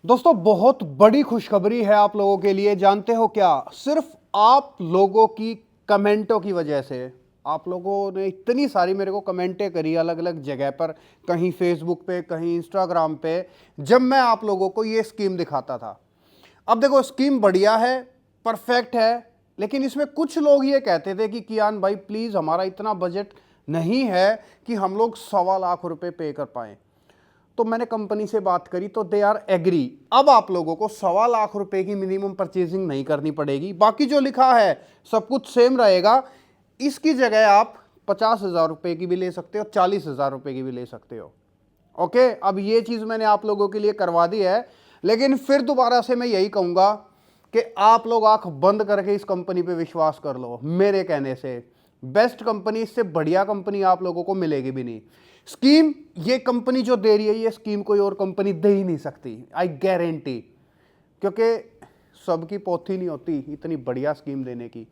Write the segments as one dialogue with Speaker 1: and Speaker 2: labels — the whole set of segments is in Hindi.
Speaker 1: दोस्तों बहुत बड़ी खुशखबरी है आप लोगों के लिए। जानते हो क्या, सिर्फ आप लोगों की कमेंटों की वजह से, आप लोगों ने इतनी सारी मेरे को कमेंटें करी अलग अलग जगह पर, कहीं फेसबुक पे, कहीं इंस्टाग्राम पे, जब मैं आप लोगों को ये स्कीम दिखाता था। अब देखो, स्कीम बढ़िया है, परफेक्ट है, लेकिन इसमें कुछ लोग ये कहते थे कि कियान भाई प्लीज़, हमारा इतना बजट नहीं है कि हम लोग 1.25 लाख रुपए पे कर पाएँ। तो मैंने कंपनी से बात करी तो दे आर एग्री। अब आप लोगों को 1.25 लाख रुपए की मिनिमम परचेजिंग नहीं करनी पड़ेगी, बाकी जो लिखा है सब कुछ सेम रहेगा। इसकी जगह आप 50,000 रुपए की भी ले सकते हो, 40,000 रुपए की भी ले सकते हो। ओके, अब ये चीज़ मैंने आप लोगों के लिए करवा दी है, लेकिन फिर दोबारा से मैं यही कहूँगा कि आप लोग आंख बंद करके इस कंपनी पे विश्वास कर लो। मेरे कहने से बेस्ट कंपनी, इससे बढ़िया कंपनी आप लोगों को मिलेगी भी नहीं। स्कीम ये कंपनी जो दे रही है, ये स्कीम कोई और कंपनी दे ही नहीं सकती, आई गारंटी। क्योंकि सबकी पोथी नहीं होती इतनी बढ़िया स्कीम देने की।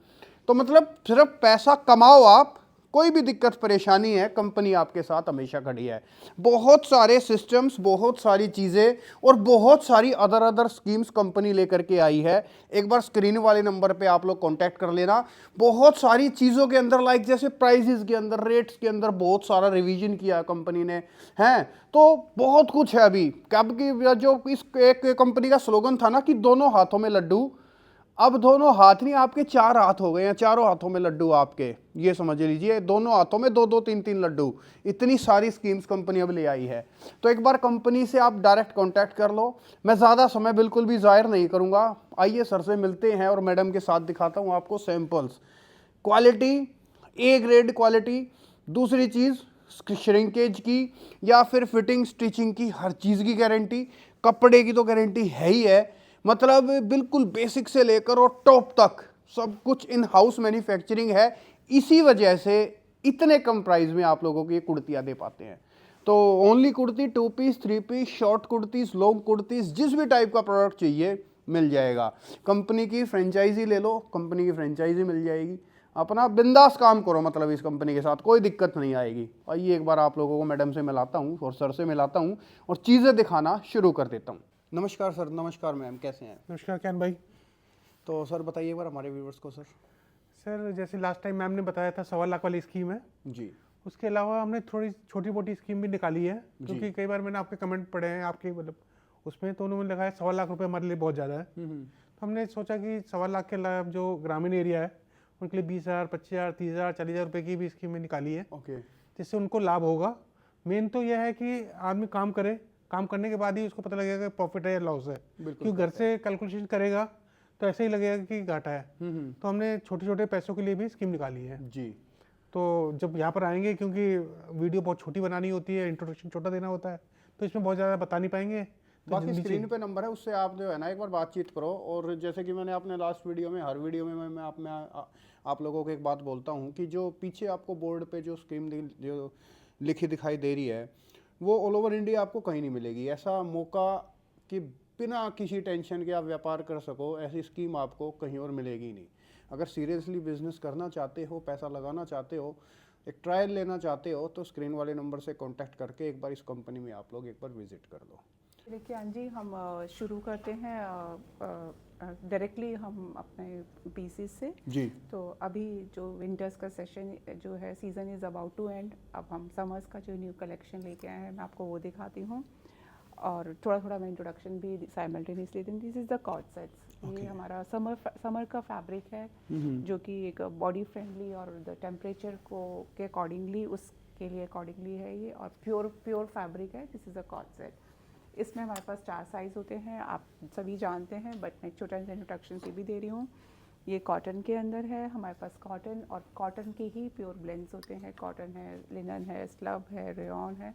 Speaker 1: तो मतलब सिर्फ पैसा कमाओ आप, कोई भी दिक्कत परेशानी है, कंपनी आपके साथ हमेशा खड़ी है। बहुत सारे सिस्टम्स, बहुत सारी चीज़ें और बहुत सारी अदर अदर स्कीम्स कंपनी लेकर के आई है। एक बार स्क्रीन वाले नंबर पे आप लोग कांटेक्ट कर लेना। बहुत सारी चीज़ों के अंदर, लाइक जैसे प्राइजेस के अंदर, रेट्स के अंदर बहुत सारा रिवीजन किया कंपनी ने, हैं तो बहुत कुछ है अभी। कब की जो इस एक कंपनी का स्लोगन था ना कि दोनों हाथों में लड्डू, अब दोनों हाथ नहीं, आपके 4 हाथ हो गए हैं, चारों हाथों में लड्डू आपके। ये समझ लीजिए, दोनों हाथों में 2-2 3-3 लड्डू। इतनी सारी स्कीम्स कंपनी अब ले आई है। तो एक बार कंपनी से आप डायरेक्ट कांटेक्ट कर लो। मैं ज़्यादा समय बिल्कुल भी ज़ाहिर नहीं करूँगा। आइए सर से मिलते हैं और मैडम के साथ दिखाता हूँ आपको samples. Quality, A grade quality. दूसरी चीज़, श्रिंकेज की या फिर फिटिंग स्टिचिंग की, हर चीज़ की गारंटी। कपड़े की तो गारंटी है ही है, मतलब बिल्कुल बेसिक से लेकर और टॉप तक सब कुछ इन हाउस मैन्युफैक्चरिंग है। इसी वजह से इतने कम प्राइस में आप लोगों को ये कुर्तियाँ दे पाते हैं। तो only kurti, 2 piece, 3 piece, short kurtis, long kurtis, जिस भी टाइप का प्रोडक्ट चाहिए मिल जाएगा। कंपनी की फ्रेंचाइजी ले लो, कंपनी की फ्रेंचाइजी मिल जाएगी। अपना बिंदास काम करो, मतलब इस कंपनी के साथ कोई दिक्कत नहीं आएगी। आइए एक बार आप लोगों को मैडम से मिलाता हूँ और सर से मिलाता हूँ और चीज़ें दिखाना शुरू कर देता हूँ। नमस्कार सर। नमस्कार मैम, कैसे हैं?
Speaker 2: नमस्कार कैन भाई।
Speaker 1: तो सर बताइए एक बार हमारे व्यूवर्स को।
Speaker 2: सर जैसे लास्ट टाइम मैम ने बताया था 1.25 लाख वाली स्कीम है,
Speaker 1: जी
Speaker 2: उसके अलावा हमने थोड़ी छोटी मोटी स्कीम भी निकाली है।
Speaker 1: जी।
Speaker 2: क्योंकि कई बार मैंने आपके कमेंट पढ़े हैं आपके, मतलब उसमें तो उन्होंने लगाया 1.25 लाख रुपये हमारे लिए बहुत ज़्यादा है। तो हमने सोचा कि 1.25 लाख के लाभ जो ग्रामीण एरिया है उनके लिए 20,000, 25,000, 30,000, 40,000 रुपये की भी स्कीम में निकाली है,
Speaker 1: ओके।
Speaker 2: जिससे उनको लाभ होगा। मेन तो यह है कि आदमी काम करे, काम करने के बाद ही उसको पता लगेगा कि प्रॉफिट है या लॉस है। क्योंकि घर से कैलकुलेशन करेगा तो ऐसे ही लगेगा कि घाटा है। तो हमने छोटे छोटे पैसों के लिए भी स्कीम निकाली है
Speaker 1: जी।
Speaker 2: तो जब यहाँ पर आएंगे, क्योंकि वीडियो बहुत छोटी बनानी होती है, इंट्रोडक्शन छोटा देना होता है, तो इसमें बहुत ज़्यादा बता नहीं पाएंगे। तो
Speaker 1: बाकी स्क्रीन पे नंबर है, उससे आप जो है ना एक बार बातचीत करो। और जैसे कि मैंने अपने लास्ट वीडियो में, हर वीडियो में मैं आप लोगों को एक बात बोलता हूँ कि जो पीछे आपको बोर्ड पे जो स्कीम जो लिखी दिखाई दे रही है, वो ऑल ओवर इंडिया आपको कहीं नहीं मिलेगी। ऐसा मौका कि बिना किसी टेंशन के आप व्यापार कर सको, ऐसी स्कीम आपको कहीं और मिलेगी नहीं। अगर सीरियसली बिजनेस करना चाहते हो, पैसा लगाना चाहते हो, एक ट्रायल लेना चाहते हो, तो स्क्रीन वाले नंबर से कांटेक्ट करके एक बार इस कंपनी में आप लोग एक बार विजिट कर लो।
Speaker 3: देखिए अंजी, हम शुरू करते हैं डायरेक्टली हम अपने पीसी से।
Speaker 1: जी
Speaker 3: तो अभी जो विंटर्स का सेशन जो है, season is about to end. अब हम समर्स का जो न्यू कलेक्शन लेके आए हैं, मैं आपको वो दिखाती हूँ और थोड़ा थोड़ा मैं इंट्रोडक्शन भी साइमल्टेनियसली दूँ। This is the cord sets. ये हमारा समर का फैब्रिक है, जो कि एक बॉडी फ्रेंडली और द टेम्परेचर को के अकॉर्डिंगली, उसके लिए अकॉर्डिंगली है ये, और प्योर फैब्रिक है। This is a cord set. इसमें हमारे पास 4 साइज़ होते हैं, आप सभी जानते हैं, बट मैं छोटा सा इंट्रोडक्शन से भी दे रही हूँ। ये कॉटन के अंदर है हमारे पास, कॉटन और कॉटन के ही प्योर ब्लेंड्स होते हैं। कॉटन है, लिनन है, स्लब है, रेयॉन है,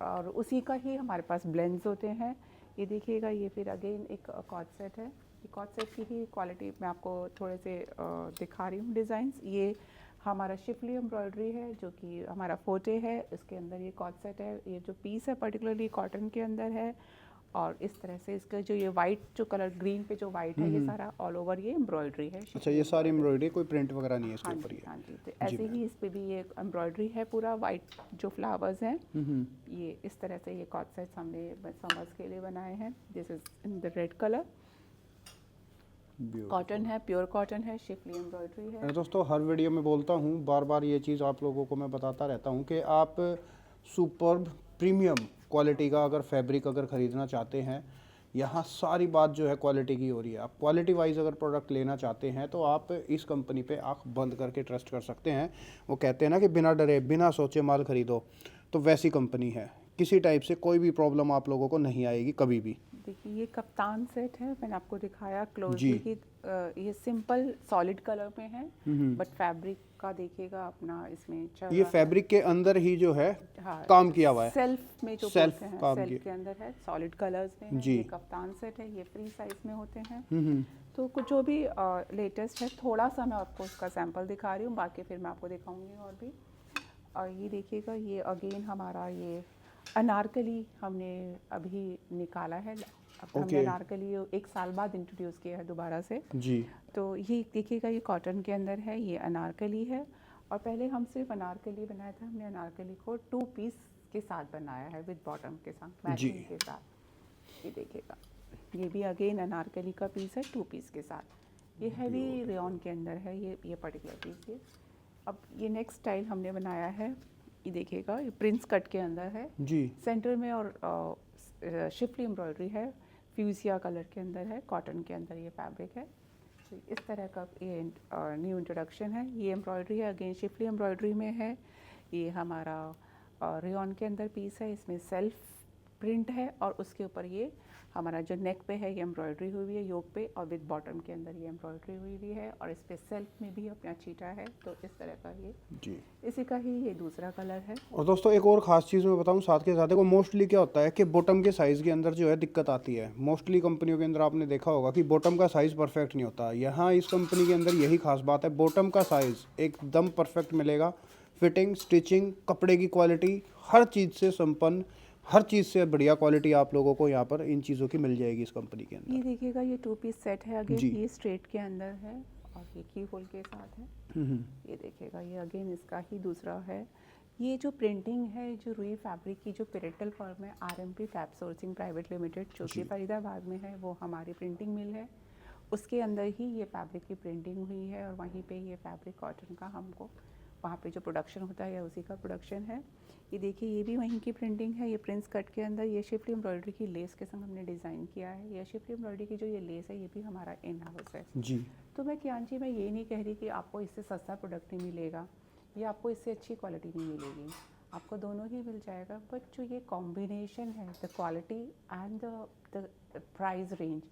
Speaker 3: और उसी का ही हमारे पास ब्लेंड्स होते हैं। ये देखिएगा, ये फिर अगेन एक कॉर्ड सेट है। ये कॉर्ड सेट की ही क्वालिटी मैं आपको थोड़े से दिखा रही हूँ डिज़ाइंस। ये हमारा शिफली एम्ब्रॉयडरी है, जो कि हमारा फोटे है। इसके अंदर ये कॉर्ड सेट है। ये जो पीस है पर्टिकुलरली कॉटन के अंदर है, और इस तरह से इसका जो ये वाइट जो कलर ग्रीन पे जो वाइट है ये सारा ऑल ओवर ये एम्ब्रॉयडरी है।
Speaker 1: अच्छा, ये सारी एम्ब्रॉयडरी, कोई प्रिंट वगैरह नहीं है इसके
Speaker 3: हाँ
Speaker 1: ऊपर
Speaker 3: जी,
Speaker 1: ये?
Speaker 3: हाँ जी। तो ऐसे ही इस पे भी ये एम्ब्रॉयडरी है, पूरा वाइट जो फ्लावर्स हैं ये इस तरह से ये कॉट सेट्स हमने समर्स के लिए बनाए हैं। This is in the red colour, cotton है, प्योर कॉटन है, शिफली एम्ब्रॉयडरी है।
Speaker 1: अरे दोस्तों, हर वीडियो में बोलता हूँ, बार बार ये चीज़ आप लोगों को मैं बताता रहता हूँ कि आप सुपर्ब प्रीमियम क्वालिटी का अगर फैब्रिक अगर ख़रीदना चाहते हैं, यहाँ सारी बात जो है क्वालिटी की हो रही है। आप क्वालिटी वाइज अगर प्रोडक्ट लेना चाहते हैं तो आप इस कंपनी पे आँख बंद करके ट्रस्ट कर सकते हैं। वो कहते हैं ना कि बिना डरे बिना सोचे माल ख़रीदो, तो वैसी कंपनी है। किसी टाइप से कोई भी प्रॉब्लम आप लोगों को नहीं आएगी कभी भी।
Speaker 3: देखिए ये कप्तान सेट है, मैंने आपको दिखाया
Speaker 1: जी।
Speaker 3: क्लोजली कि ये सिंपल सॉलिड कलर में है, बट फैब्रिक का देखिएगा अपना इसमें चल
Speaker 1: ये
Speaker 3: रहा
Speaker 1: फैब्रिक के अंदर ही जो है
Speaker 3: हाँ,
Speaker 1: काम किया हुआ है।
Speaker 3: सेल्फ में जो
Speaker 1: सेल्फ
Speaker 3: बोलते हैं,
Speaker 1: काम
Speaker 3: सेल्फ
Speaker 1: किया।
Speaker 3: के अंदर है, सॉलिड कलर्स में है।
Speaker 1: जी।
Speaker 3: ये कप्तान सेट है, ये फ्री साइज में होते हैं। तो कुछ जो भी लेटेस्ट है, थोड़ा सा मैं आपको उसका सैंपल दिखा रही हूँ, बाकी फिर मैं आपको दिखाऊंगी और भी। और ये देखिएगा, ये अगेन हमारा ये अनारकली हमने अभी निकाला है। अब हमने
Speaker 1: Okay.
Speaker 3: अनारकली 1 साल बाद इंट्रोड्यूस किया है दोबारा से।
Speaker 1: जी।
Speaker 3: तो ये देखिएगा, ये कॉटन के अंदर है, ये अनारकली है। और पहले हम सिर्फ अनारकली बनाया था, हमने अनारकली को 2 पीस के साथ बनाया है, विद बॉटम के साथ, मैचिंग के साथ। ये देखिएगा, ये भी अगेन अनारकली का पीस है 2 पीस के साथ। ये हैवी रेयॉन के अंदर है ये पर्टिकुलर पीस। ये अब ये नेक्स्ट स्टाइल हमने बनाया है, ये देखिएगा, ये प्रिंस कट के अंदर है
Speaker 1: जी।
Speaker 3: सेंटर में, और शिफली एम्ब्रॉयडरी है, फ्यूजिया कलर के अंदर है, कॉटन के अंदर ये फैब्रिक है। तो इस तरह का ये न्यू इंट्रोडक्शन है। ये एम्ब्रॉयडरी है, अगेन शिफली एम्ब्रॉयडरी में है। ये हमारा रेयॉन के अंदर पीस है, इसमें सेल्फ प्रिंट है, और उसके ऊपर ये हमारा जो नेक पे है ये एम्ब्रॉयडरी हुई हुई है योक पे, और विद बॉटम के अंदर ये एम्ब्रॉयडरी हुई हुई है, और इस पे सेल्फ में भी अपना चीटा है। तो इस तरह का ये
Speaker 1: जी।
Speaker 3: इसी का ही ये दूसरा कलर है।
Speaker 1: और दोस्तों, एक और ख़ास चीज़ मैं बताऊं साथ के साथ, देखो मोस्टली क्या होता है कि बॉटम के साइज़ के अंदर जो है दिक्कत आती है। मोस्टली कंपनियों के अंदर आपने देखा होगा कि बॉटम का साइज़ परफेक्ट नहीं होता। यहाँ इस कंपनी के अंदर यही खास बात है, बॉटम का साइज़ एकदम परफेक्ट मिलेगा। फिटिंग, स्टिचिंग, कपड़े की क्वालिटी, हर चीज़ से संपन्न, हर चीज़ से बढ़िया क्वालिटी आप लोगों को यहाँ पर इन चीज़ों की मिल जाएगी इस कंपनी के अंदर।
Speaker 3: ये देखिएगा, ये 2 पीस सेट है, अगेन
Speaker 1: जी।
Speaker 3: ये स्ट्रेट के अंदर है, और ये की होल के साथ है। ये देखिएगा, ये अगेन इसका ही दूसरा है। ये जो प्रिंटिंग है, जो रुई फैब्रिक की जो पेरेंटल फर्म है RMP fab sourcing private limited, जो कि फरीदाबाद में है, वो हमारी प्रिंटिंग मिल है। उसके अंदर ही ये फैब्रिक की प्रिंटिंग हुई है, और वहीं पे ये फैब्रिक कॉटन का हमको वहाँ पे जो प्रोडक्शन होता है या उसी का प्रोडक्शन है। ये देखिए, ये भी वहीं की प्रिंटिंग है। ये प्रिंस कट के अंदर ये शिफली एम्ब्रॉयडरी की लेस के संग हमने डिज़ाइन किया है। ये शिफली एम्ब्रॉयडरी की जो ये लेस है, ये भी हमारा इन हाउस है।
Speaker 1: जी।
Speaker 3: तो मैं कियान जी, मैं ये नहीं कह रही कि आपको इससे सस्ता प्रोडक्ट नहीं मिलेगा या आपको इससे अच्छी क्वालिटी नहीं मिलेगी, आपको दोनों ही मिल जाएगा। बट जो ये कॉम्बिनेशन है, the quality and the price range,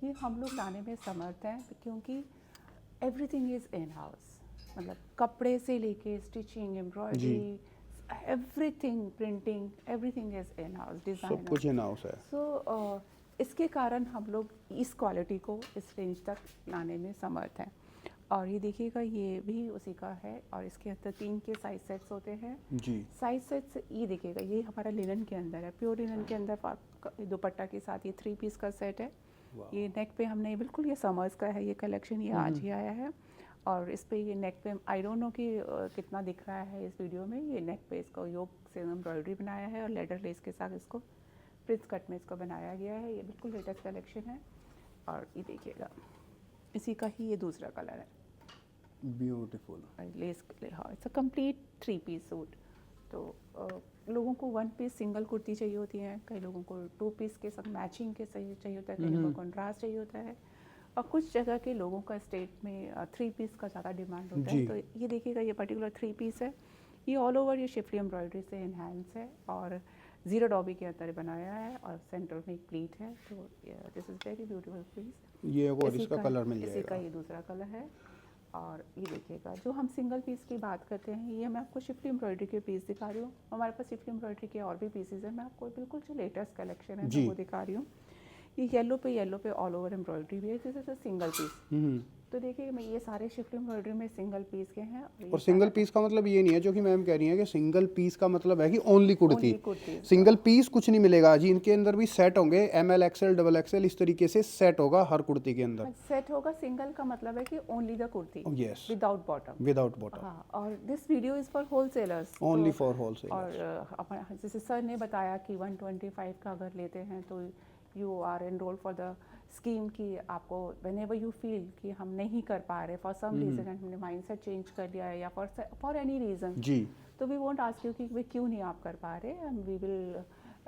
Speaker 3: ये हम लोग लाने में समर्थ हैं, क्योंकि एवरीथिंग इज़ इन हाउस। मतलब कपड़े से लेके stitching, embroidery, everything, printing, everything is in house, design
Speaker 1: सब कुछ इन हाउस है।
Speaker 3: सो इसके कारण हम लोग इस क्वालिटी को इस रेंज तक लाने में समर्थ हैं। और ये देखिएगा, ये भी उसी का है, और इसके अंदर 3 के साइज सेट्स होते हैं।
Speaker 1: जी।
Speaker 3: साइज सेट्स ये देखिएगा, ये हमारा लिनन के अंदर है, प्योर लिनन के अंदर दुपट्टा के साथ ये 3 पीस का सेट है। ये नेक पे हमने बिल्कुल, ये समर्स का है ये कलेक्शन, ये आज ही आया है। और इस पे ये नेक पे, आई डोंट नो कि कितना दिख रहा है इस वीडियो में, ये नेक पे इसको योग से एम्ब्रॉयडरी बनाया है, और लेडर लेस के साथ इसको प्रिंस कट में इसको बनाया गया है। ये बिल्कुल लेटेस्ट कलेक्शन है। और ये देखिएगा, इसी का ही ये दूसरा कलर है,
Speaker 1: ब्यूटीफुल
Speaker 3: लेस। हाँ, it's a complete 3 piece suit. तो लोगों को 1 पीस सिंगल कुर्ती चाहिए होती है, कई लोगों को 2 पीस के साथ मैचिंग के चाहिए होता है, कई लोगों को कॉन्ट्रास्ट चाहिए होता है, और कुछ जगह के लोगों का स्टेट में 3 पीस का ज़्यादा डिमांड होता है। तो ये देखिएगा, ये पर्टिकुलर 3 पीस है। ये ऑल ओवर ये शिफली एम्ब्रॉयडरी से इन्हांस है, और ज़ीरो डॉबी के अंदर बनाया है, और सेंटर में एक प्लीट है। तो this is very beautiful piece.
Speaker 1: ये और इसका कलर मिल
Speaker 3: इसी का
Speaker 1: जाएगा।
Speaker 3: ये दूसरा कलर है। और ये देखिएगा, जो हम सिंगल पीस की बात करते हैं, ये मैं आपको शिफली एम्ब्रॉयडरी के पीस दिखा रही हूँ। हमारे पास शिफली एम्ब्रॉयडरी के और भी पीसेज हैं, मैं आपको बिल्कुल जो लेटेस्ट कलेक्शन है मैं वो दिखा रही हूँ। ये येलो पे ऑल ओवर एम्ब्रॉयडरी भी है, this is a single piece. तो देखिए मैं ये सारे शिफ्ट एम्ब्रॉयडरी में सिंगल पीस के हैं
Speaker 1: और सिंगल पीस का मतलब ये नहीं है जो कि मैम कह रही हैं कि सिंगल पीस का मतलब है कि only kurti.
Speaker 3: Only kurtis.
Speaker 1: Single piece कुछ नहीं मिलेगा जी, इनके अंदर भी सेट होंगे, ML XL XXL इस तरीके से सेट होगा हर कुर्ती के अंदर।
Speaker 3: सेट होगा, सिंगल का मतलब है कि only the kurti
Speaker 1: yes,
Speaker 3: without bottom.
Speaker 1: Without bottom,
Speaker 3: हाँ, और this video is for wholesalers.
Speaker 1: Only for wholesale.
Speaker 3: और जैसे सर ने बताया कि 125 का अगर लेते हैं तो you are enrol for the scheme की आपको व्हेनेवर यू फील कि हम नहीं कर पा रहे फॉर सम रीज़न, हमने माइंडसेट चेंज कर लिया है या फॉर एनी रीज़न,
Speaker 1: जी,
Speaker 3: तो वी वोंट आस्क यू कि वे क्यों नहीं आप कर पा रहे, and we will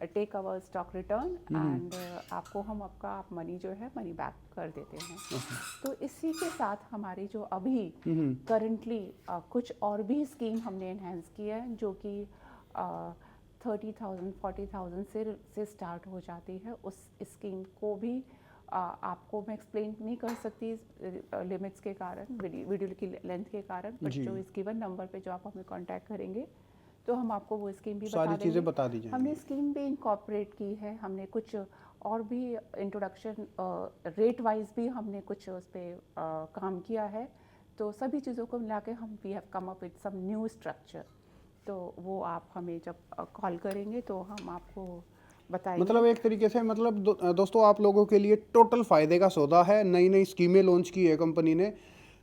Speaker 3: take our stock return and आपको हम आपका आप मनी जो है मनी बैक कर देते हैं। तो इसी के साथ हमारी जो अभी करंटली कुछ और भी स्कीम हमने इन्हेंस की है जो कि 30,000 40,000 से स्टार्ट हो जाती है। उस स्कीम को भी आपको मैं एक्सप्लेन नहीं कर सकती लिमिट्स के कारण, वीडियो की लेंथ के कारण, बट जो इस गिवन नंबर पे जो आप हमें कांटेक्ट करेंगे तो हम आपको वो स्कीम भी
Speaker 1: सारी
Speaker 3: बता
Speaker 1: चीज़ें
Speaker 3: देंगे।
Speaker 1: बता दी जाएंगी।
Speaker 3: हमने स्कीम भी इंकॉर्पोरेट की है, हमने कुछ और भी इंट्रोडक्शन रेट वाइज भी हमने कुछ उस पर काम किया है। तो सभी चीज़ों को मिला के हम we have come up with some new structure. तो वो आप हमें जब कॉल करेंगे तो हम आपको बताएंगे।
Speaker 1: मतलब एक तरीके से मतलब दोस्तों आप लोगों के लिए टोटल फ़ायदे का सौदा है। नई नई स्कीमें लॉन्च की है कंपनी ने,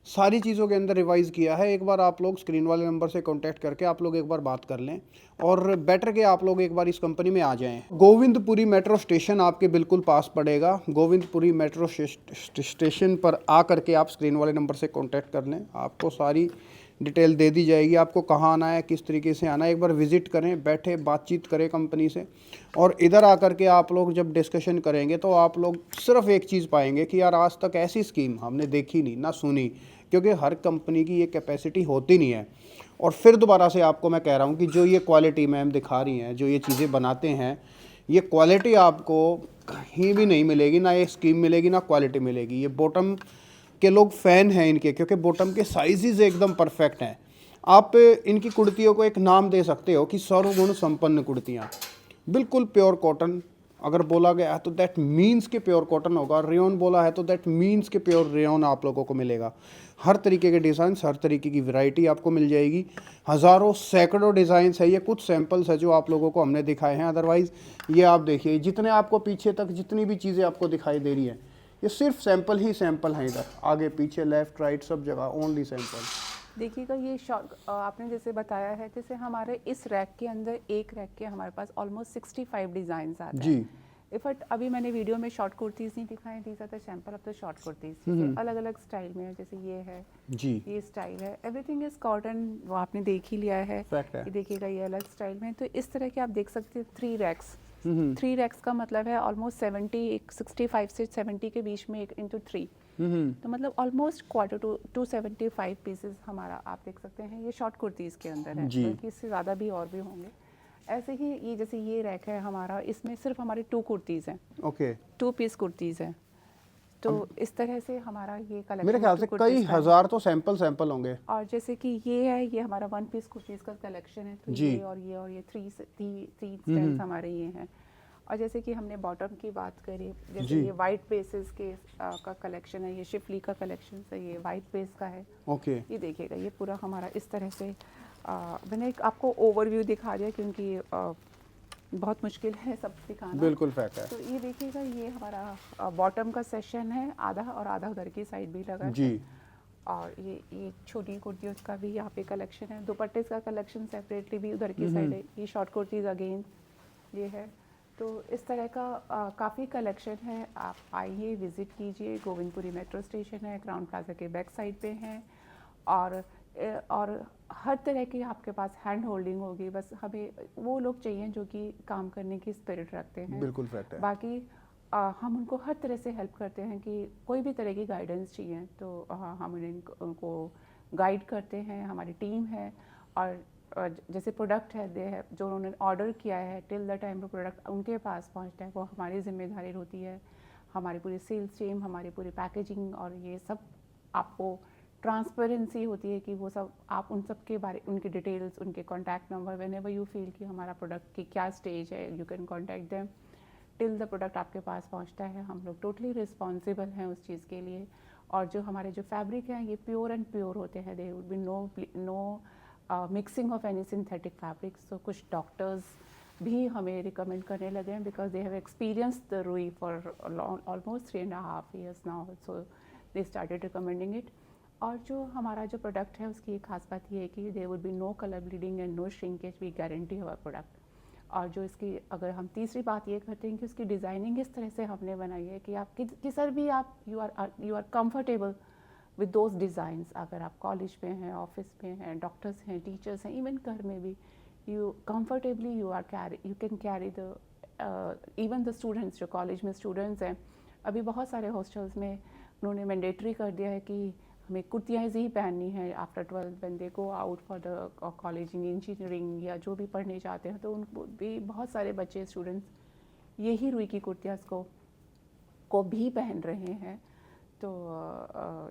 Speaker 1: सारी चीज़ों के अंदर रिवाइज़ किया है। एक बार आप लोग स्क्रीन वाले नंबर से कांटेक्ट करके आप लोग एक बार बात कर लें, और बेटर के आप लोग एक बार इस कंपनी में आ जाएं। गोविंदपुरी मेट्रो स्टेशन आपके बिल्कुल पास पड़ेगा। गोविंदपुरी मेट्रो स्टेशन पर आ करके आप स्क्रीन वाले नंबर से कांटेक्ट कर लें, आपको सारी डिटेल दे दी जाएगी। आपको कहाँ आना है, किस तरीके से आना है, एक बार विजिट करें, बैठे बातचीत करें कंपनी से। और इधर आकर के आप लोग जब डिस्कशन करेंगे तो आप लोग सिर्फ एक चीज़ पाएंगे कि यार आज तक ऐसी स्कीम हमने देखी नहीं ना सुनी, क्योंकि हर कंपनी की ये कैपेसिटी होती नहीं है। और फिर दोबारा से आपको मैं कह रहा हूँ कि जो ये क्वालिटी मैम दिखा रही हैं, जो ये चीज़ें बनाते हैं, ये क्वालिटी आपको कहीं भी नहीं मिलेगी, ना ये स्कीम मिलेगी ना क्वालिटी मिलेगी। ये बॉटम के लोग फ़ैन हैं इनके, क्योंकि बॉटम के साइजेस एकदम परफेक्ट हैं। आप इनकी कुर्तियों को एक नाम दे सकते हो कि सर्वगुण संपन्न कुर्तियाँ, बिल्कुल प्योर कॉटन अगर बोला गया है तो दैट मीन्स के प्योर कॉटन होगा। रेयन बोला है तो दैट मीन्स के प्योर रेयन आप लोगों को मिलेगा। हर तरीके के डिज़ाइंस, हर तरीके की वैरायटी आपको मिल जाएगी। हज़ारों सैकड़ों डिज़ाइंस है, ये कुछ सैंपल्स है जो आप लोगों को हमने दिखाए हैं। अदरवाइज़ ये आप देखिए, जितने आपको पीछे तक जितनी भी चीज़ें आपको दिखाई दे रही हैं, ये सिर्फ सैंपल ही सैंपल हैं। इधर आगे पीछे लेफ़्ट राइट सब जगह ओनली सैंपल।
Speaker 3: देखिएगा ये आपने जैसे बताया है, जैसे हमारे इस रैक के अंदर एक रैक के हमारे पास ऑलमोस्ट 65 डिज़ाइन आते हैं
Speaker 1: जी,
Speaker 3: इफट। अभी मैंने वीडियो में शॉर्ट कुर्तीज़ नहीं दिखाए, these are the sample of the short kurtis. अलग अलग स्टाइल में है, जैसे ये है
Speaker 1: जी,
Speaker 3: ये स्टाइल है, एवरीथिंग इज कॉटन, वो आपने देख ही लिया है।
Speaker 1: फैक्ट है।
Speaker 3: ये देखिएगा ये अलग स्टाइल में। तो इस तरह के आप देख सकते हैं 3 रैक्स। 3 रैक्स का मतलब है ऑलमोस्ट 65 से 70 के बीच में 1x3, तो मतलब ऑलमोस्ट क्वार्टर टू 75 पीसेस हमारा आप देख सकते हैं ये शॉर्ट कुर्तीज़ के अंदर है,
Speaker 1: जी।
Speaker 3: बल्कि इससे ज़्यादा भी और भी होंगे। ऐसे ही ये जैसे ये रैक है हमारा, इसमें सिर्फ हमारे 2 कुर्तीज़ हैं,
Speaker 1: ओके।
Speaker 3: 2 पीस कुर्तीज़ हैं। तो इस तरह से हमारा ये कलेक्शन
Speaker 1: मेरे ख्याल से कई हज़ार तो सैंपल होंगे।
Speaker 3: और जैसे कि ये है, ये हमारा 1 पीस कुर्तीज़ का कलेक्शन है। तो
Speaker 1: जी।
Speaker 3: ये 3 स्टाइल्स हमारे ये हैं। और जैसे कि हमने बॉटम की बात करी, जैसे ये वाइट बेसिस के का कलेक्शन है, ये शिफली का कलेक्शन है, ये वाइट बेस का है।
Speaker 1: ओके।
Speaker 3: ये देखिएगा ये पूरा हमारा इस तरह से मैंने एक आपको ओवरव्यू दिखा दिया, क्योंकि बहुत मुश्किल है सब दिखाना।
Speaker 1: बिल्कुल फैक्ट है।
Speaker 3: तो ये देखिएगा ये हमारा बॉटम का सेशन है आधा, और आधा उधर की साइड भी लगा
Speaker 1: जी।
Speaker 3: है। और ये छोटी कुर्तियों का भी यहाँ पे कलेक्शन है। दुपट्टे का कलेक्शन सेपरेटली भी उधर की साइड है। ये शॉर्ट कुर्तीज़ अगेन ये है। तो इस तरह का काफ़ी कलेक्शन है। आप आइए, विज़िट कीजिए। गोविंदपुरी मेट्रो स्टेशन है, क्राउन प्लाजा के बैक साइड पे हैं। और हर तरह की आपके पास हैंड होल्डिंग होगी। बस हमें वो लोग चाहिए जो कि काम करने की स्पिरिट रखते हैं।
Speaker 1: बिल्कुल फैक्ट है।
Speaker 3: बाकी हम उनको हर तरह से हेल्प करते हैं कि कोई भी तरह की गाइडेंस चाहिए तो हम उनको गाइड करते हैं। हमारी टीम है, और जैसे प्रोडक्ट है दे है जो उन्होंने ऑर्डर किया है, टिल द टाइम वो प्रोडक्ट उनके पास पहुंचता है वो हमारी जिम्मेदारी होती है। हमारी पूरी सेल्स टीम, हमारी पूरी पैकेजिंग और ये सब आपको ट्रांसपेरेंसी होती है कि वो सब आप उन सब के बारे, उनकी डिटेल्स, उनके contact number, whenever you feel कि हमारा प्रोडक्ट की क्या स्टेज है, you can contact them till the product आपके पास पहुंचता है। हम लोग टोटली रिस्पॉन्सिबल हैं उस चीज़ के लिए। और जो हमारे जो फैब्रिक हैं ये प्योर एंड प्योर होते हैं, there would be no mixing of any synthetic fabrics. तो कुछ डॉक्टर्स भी हमें रिकमेंड करने लगे हैं because they have experience the रुई for almost 3.5 years now, so they started recommending it. और जो हमारा जो प्रोडक्ट है उसकी एक खास बात ये है कि there would be no colour bleeding and no shrinkage, we guarantee our product. और जो इसकी अगर हम तीसरी बात ये करते हैं कि उसकी डिज़ाइनिंग इस तरह से हमने बनाई है कि आप किसर भी आप you are comfortable with those designs. अगर आप कॉलेज में हैं, ऑफिस में हैं, डॉक्टर्स हैं, टीचर्स हैं, इवन घर में भी you comfortably you can carry the even the students जो कॉलेज में स्टूडेंट्स हैं। अभी बहुत सारे हॉस्टल्स में उन्होंने मैंडेटरी कर दिया है कि हमें कुर्तियाँ ही पहननी है after 12 when they go out for the college engineering या जो भी पढ़ने जाते हैं। तो उनको भी बहुत सारे बच्चे स्टूडेंट्स यही रुई की कुर्तियाँ को भी पहन रहे हैं। तो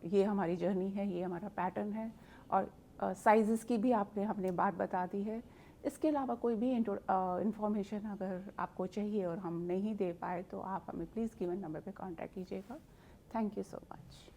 Speaker 3: ये हमारी जर्नी है, ये हमारा पैटर्न है। और साइज़ेस की भी हमने बात बता दी है। इसके अलावा कोई भी इंफॉर्मेशन अगर आपको चाहिए और हम नहीं दे पाए तो आप हमें प्लीज़ गिवन नंबर पे कांटेक्ट कीजिएगा। Thank you so much.